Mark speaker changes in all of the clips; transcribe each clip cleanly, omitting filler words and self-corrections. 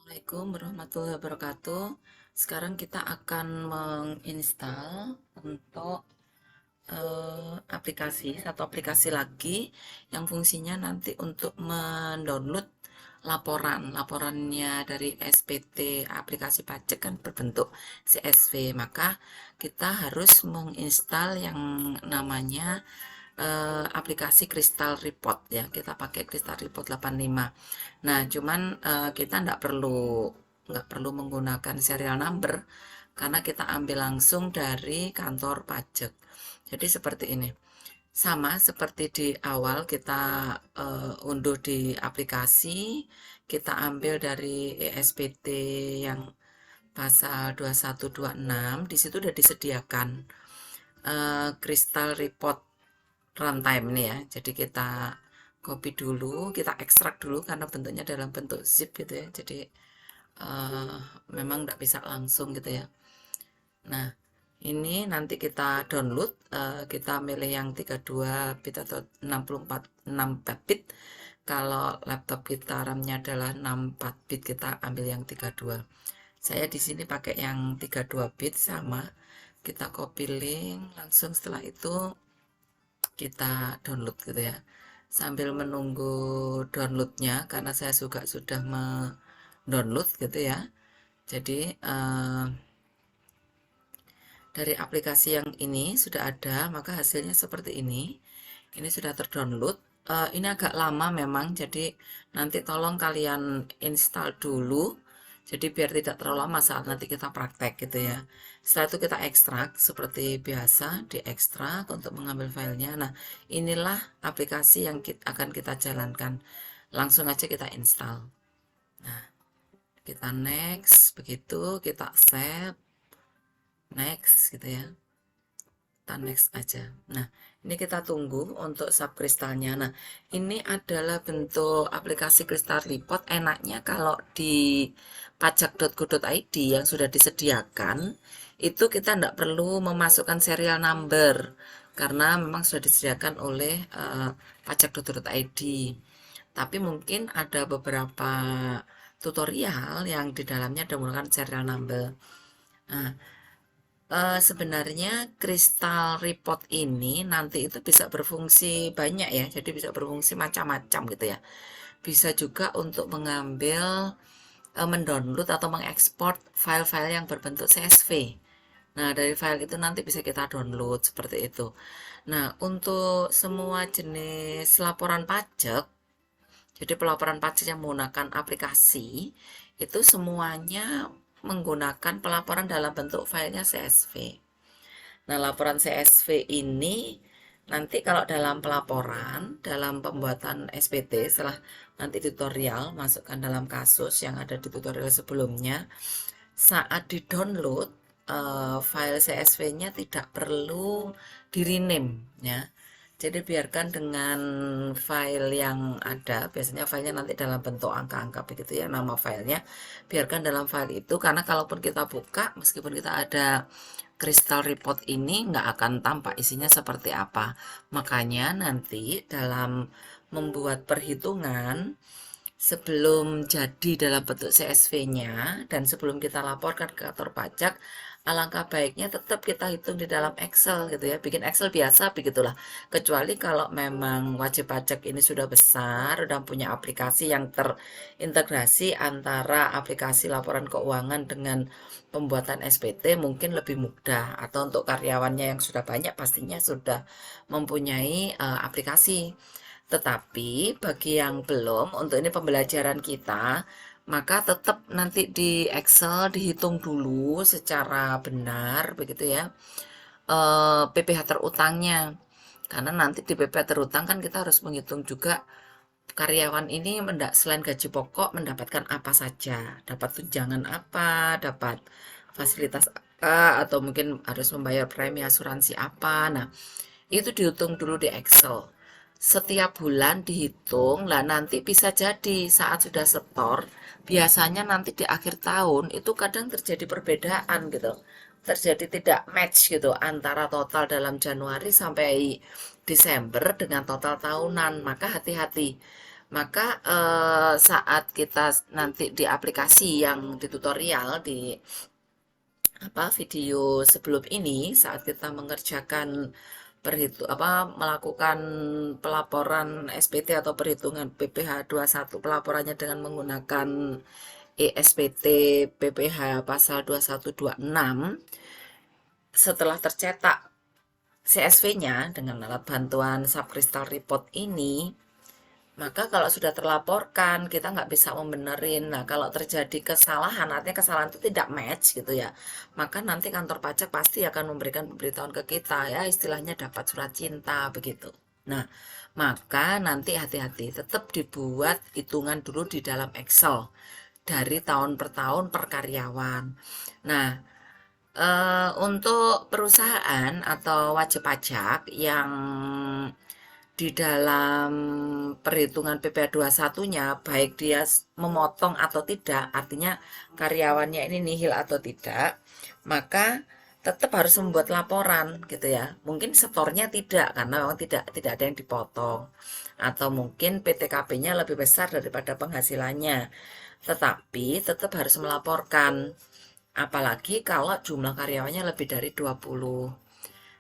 Speaker 1: Assalamualaikum warahmatullahi wabarakatuh. Sekarang kita akan menginstal untuk satu aplikasi lagi yang fungsinya nanti untuk mendownload laporannya dari SPT aplikasi pajak kan berbentuk CSV. Maka kita harus menginstal yang namanya aplikasi Crystal Report ya. Kita pakai Crystal Report 85. Nah, cuman kita nggak perlu menggunakan serial number karena kita ambil langsung dari kantor pajak. Jadi seperti ini. Sama seperti di awal kita unduh di aplikasi, kita ambil dari ESPT yang pasal 2126, di situ udah disediakan Crystal Report runtime ini ya. Jadi kita copy dulu, kita ekstrak dulu karena bentuknya dalam bentuk zip gitu ya. Jadi eh, memang nggak bisa langsung gitu ya. Nah, ini nanti kita download, kita milih yang 32 bit atau 64 bit. Kalau laptop kita RAM-nya adalah 64 bit, kita ambil yang 32. Saya di sini pakai yang 32 bit sama. Kita copy link, langsung setelah itu kita download gitu ya. Sambil menunggu downloadnya, karena saya juga sudah mendownload gitu ya. Jadi dari aplikasi yang ini sudah ada, maka hasilnya seperti ini. Ini sudah terdownload. Ini agak lama memang, jadi nanti tolong kalian install dulu. Jadi biar tidak terlalu lama saat nanti kita praktek gitu ya. Setelah itu kita ekstrak seperti biasa, diekstrak untuk mengambil filenya. Nah, inilah aplikasi yang akan kita jalankan. Langsung aja kita install. Nah, kita next, begitu kita save, next gitu ya. Kita next aja. Nah, ini kita tunggu untuk subkristalnya. Nah, ini adalah bentuk aplikasi Crystal Report. Enaknya kalau di pajak.go.id yang sudah disediakan, itu kita tidak perlu memasukkan serial number karena memang sudah disediakan oleh pajak.go.id. Tapi mungkin ada beberapa tutorial yang di dalamnya ada menggunakan serial number. Nah, sebenarnya Crystal Report ini nanti itu bisa berfungsi banyak ya, jadi bisa berfungsi macam-macam gitu ya. Bisa juga untuk mengambil, mendownload atau mengekspor file-file yang berbentuk CSV. Nah, dari file itu nanti bisa kita download seperti itu. Nah, untuk semua jenis laporan pajak, jadi pelaporan pajak yang menggunakan aplikasi, itu semuanya menggunakan pelaporan dalam bentuk filenya CSV. Nah, laporan CSV ini nanti kalau dalam pelaporan, dalam pembuatan SPT, setelah nanti tutorial, masukkan dalam kasus yang ada di tutorial sebelumnya, saat di-download, file CSV-nya tidak perlu di-rename ya. Jadi biarkan dengan file yang ada, biasanya filenya nanti dalam bentuk angka-angka begitu ya, nama filenya. Biarkan dalam file itu, karena kalaupun kita buka, meskipun kita ada Crystal Report ini, nggak akan tampak isinya seperti apa. Makanya nanti dalam membuat perhitungan, sebelum jadi dalam bentuk CSV-nya dan sebelum kita laporkan ke kantor pajak, alangkah baiknya tetap kita hitung di dalam Excel gitu ya. Bikin Excel biasa begitulah. Kecuali kalau memang wajib pajak ini sudah besar, sudah punya aplikasi yang terintegrasi antara aplikasi laporan keuangan dengan pembuatan SPT, mungkin lebih mudah. Atau untuk karyawannya yang sudah banyak pastinya sudah mempunyai aplikasi. Tetapi bagi yang belum, untuk ini pembelajaran kita, maka tetap nanti di Excel dihitung dulu secara benar begitu ya. PPh terutangnya. Karena nanti di PPh terutang kan kita harus menghitung juga karyawan ini selain gaji pokok mendapatkan apa saja, dapat tunjangan apa, dapat fasilitas apa, atau mungkin harus membayar premi asuransi apa. Nah, itu dihitung dulu di Excel. Setiap bulan dihitung, lah nanti bisa jadi saat sudah setor, biasanya nanti di akhir tahun itu kadang terjadi perbedaan gitu. Terjadi tidak match gitu antara total dalam Januari sampai Desember dengan total tahunan. Maka hati-hati. Maka saat kita nanti di aplikasi yang di tutorial di video sebelum ini, saat kita mengerjakan melakukan pelaporan SPT atau perhitungan PPh 21 pelaporannya dengan menggunakan ESPT PPh pasal 2126, setelah tercetak CSV-nya dengan alat bantuan subcrystal report ini, maka kalau sudah terlaporkan, kita nggak bisa membenerin. Nah, kalau terjadi kesalahan, artinya kesalahan itu tidak match gitu ya, maka nanti kantor pajak pasti akan memberikan pemberitahuan ke kita ya, istilahnya dapat surat cinta begitu. Nah, maka nanti hati-hati, tetap dibuat hitungan dulu di dalam Excel dari tahun per tahun per karyawan. Nah, untuk perusahaan atau wajib pajak yang di dalam perhitungan PPh 21-nya, baik dia memotong atau tidak, artinya karyawannya ini nihil atau tidak, maka tetap harus membuat laporan gitu ya. Mungkin setornya tidak karena memang tidak ada yang dipotong, atau mungkin PTKP-nya lebih besar daripada penghasilannya. Tetapi tetap harus melaporkan, apalagi kalau jumlah karyawannya lebih dari 20.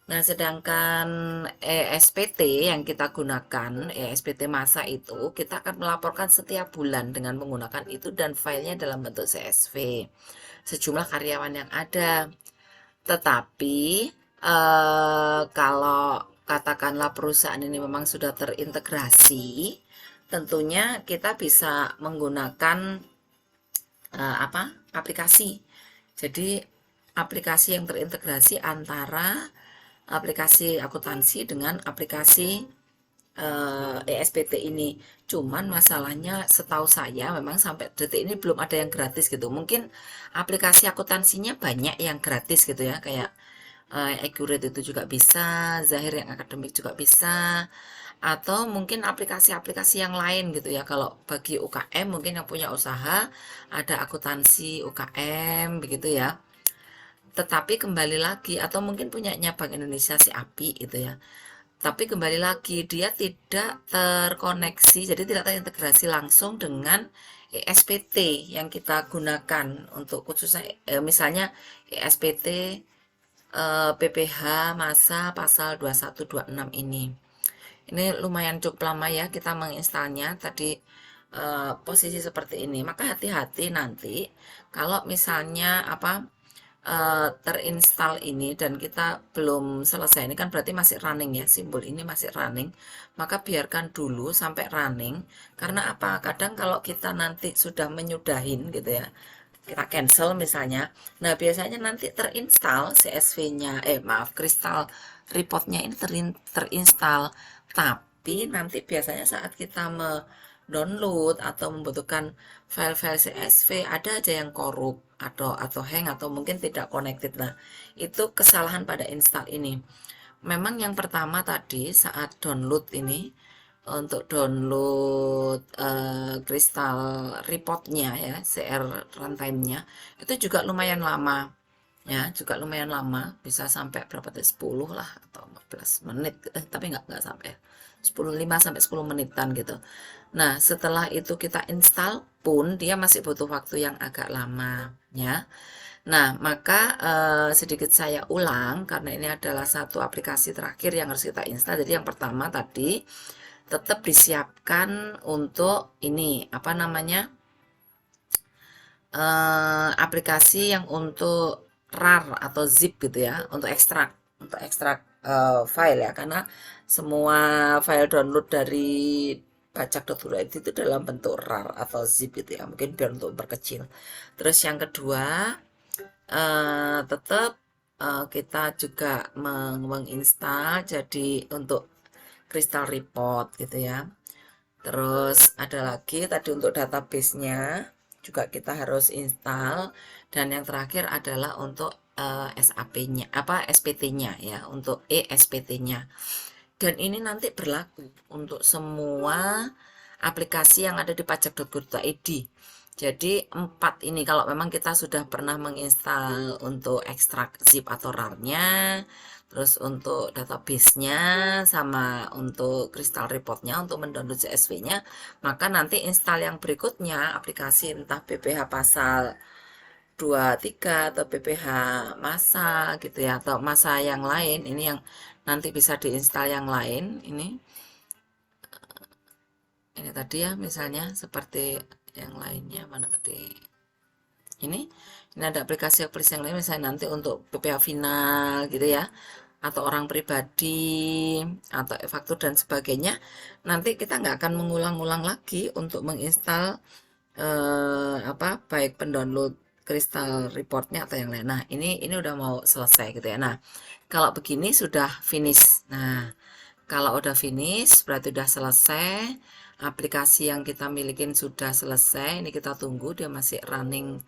Speaker 1: Nah, sedangkan ESPT yang kita gunakan, ESPT masa itu, kita akan melaporkan setiap bulan dengan menggunakan itu dan filenya dalam bentuk CSV. Sejumlah karyawan yang ada. Tetapi, kalau katakanlah perusahaan ini memang sudah terintegrasi, tentunya kita bisa menggunakan aplikasi. Jadi, aplikasi yang terintegrasi antara aplikasi akuntansi dengan aplikasi ESPT ini. Cuman masalahnya setahu saya memang sampai detik ini belum ada yang gratis gitu. Mungkin aplikasi akuntansinya banyak yang gratis gitu ya, kayak Accurate itu juga bisa, Zahir yang akademik juga bisa, atau mungkin aplikasi-aplikasi yang lain gitu ya. Kalau bagi UKM mungkin yang punya usaha ada akuntansi UKM begitu ya. Tetapi kembali lagi, atau mungkin punyanya Bank Indonesia si API gitu ya. Tapi kembali lagi dia tidak terkoneksi, jadi tidak terintegrasi langsung dengan ESPT yang kita gunakan untuk khususnya misalnya ESPT PPh masa pasal 2126 ini. Ini lumayan cukup lama ya kita menginstalnya tadi posisi seperti ini. Maka hati-hati nanti kalau misalnya terinstall ini dan kita belum selesai, ini kan berarti masih running ya, simbol ini masih running, maka biarkan dulu sampai running. Karena apa, kadang kalau kita nanti sudah menyudahin gitu ya, kita cancel misalnya, nah biasanya nanti terinstall CSV-nya, Crystal Report-nya ini terinstall, tapi nanti biasanya saat kita download atau membutuhkan file-file CSV, ada aja yang korup atau hang atau mungkin tidak connected. Nah, itu kesalahan pada install ini. Memang yang pertama tadi saat download ini, untuk download Crystal Report-nya ya, CR runtime-nya itu juga lumayan lama ya, juga lumayan lama, bisa sampai berapa tuh, 10 lah atau 15 menit, tapi nggak sampai 10, 5 sampai 10 menitan gitu. Nah, setelah itu kita install pun dia masih butuh waktu yang agak lama ya. Nah, maka sedikit saya ulang karena ini adalah satu aplikasi terakhir yang harus kita install. Jadi yang pertama tadi tetap disiapkan untuk ini aplikasi yang untuk RAR atau zip gitu ya, untuk ekstrak file ya, karena semua file download dari pajak.go.id itu dalam bentuk RAR atau zip gitu ya, mungkin biar untuk berkecil. Terus yang kedua, tetap kita juga menginstal jadi untuk Crystal Report gitu ya. Terus ada lagi tadi untuk database-nya juga kita harus install, dan yang terakhir adalah untuk SAP-nya SPT-nya ya, untuk ESPT-nya. Dan ini nanti berlaku untuk semua aplikasi yang ada di pajak.go.id. Jadi 4 ini kalau memang kita sudah pernah menginstal untuk ekstrak zip atau RAR-nya, terus untuk database-nya sama untuk crystal report-nya untuk mendownload CSV-nya, maka nanti install yang berikutnya aplikasi entah PPH pasal 23 atau PPH masa gitu ya, atau masa yang lain, ini yang nanti bisa diinstal yang lain. Ini tadi ya, misalnya seperti yang lainnya, mana tadi, ini ada aplikasi yang lain, misalnya nanti untuk PPH final gitu ya, atau orang pribadi atau e-faktur dan sebagainya, nanti kita nggak akan mengulang-ulang lagi untuk menginstal baik pendownload crystal reportnya atau yang lain. Nah, ini udah mau selesai gitu ya. Nah, kalau begini sudah finish. Nah, kalau udah finish berarti udah selesai. Aplikasi yang kita milikin sudah selesai. Ini kita tunggu dia masih running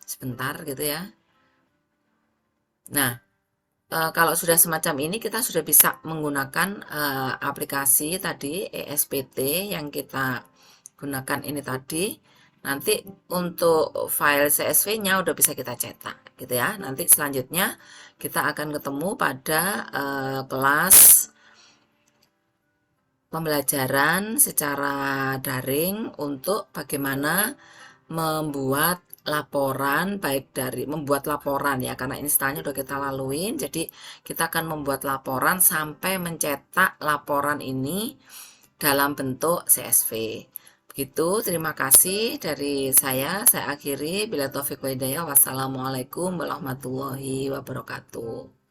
Speaker 1: sebentar gitu ya. Nah, kalau sudah semacam ini kita sudah bisa menggunakan aplikasi tadi ESPT yang kita gunakan ini tadi. Nanti untuk file CSV-nya udah bisa kita cetak gitu ya. Nanti selanjutnya kita akan ketemu pada kelas pembelajaran secara daring untuk bagaimana membuat laporan, baik dari membuat laporan ya, karena installnya udah kita laluin, jadi kita akan membuat laporan sampai mencetak laporan ini dalam bentuk CSV. Begitu, terima kasih dari saya akhiri. Bila taufik wa hidayah, wassalamualaikum warahmatullahi wabarakatuh.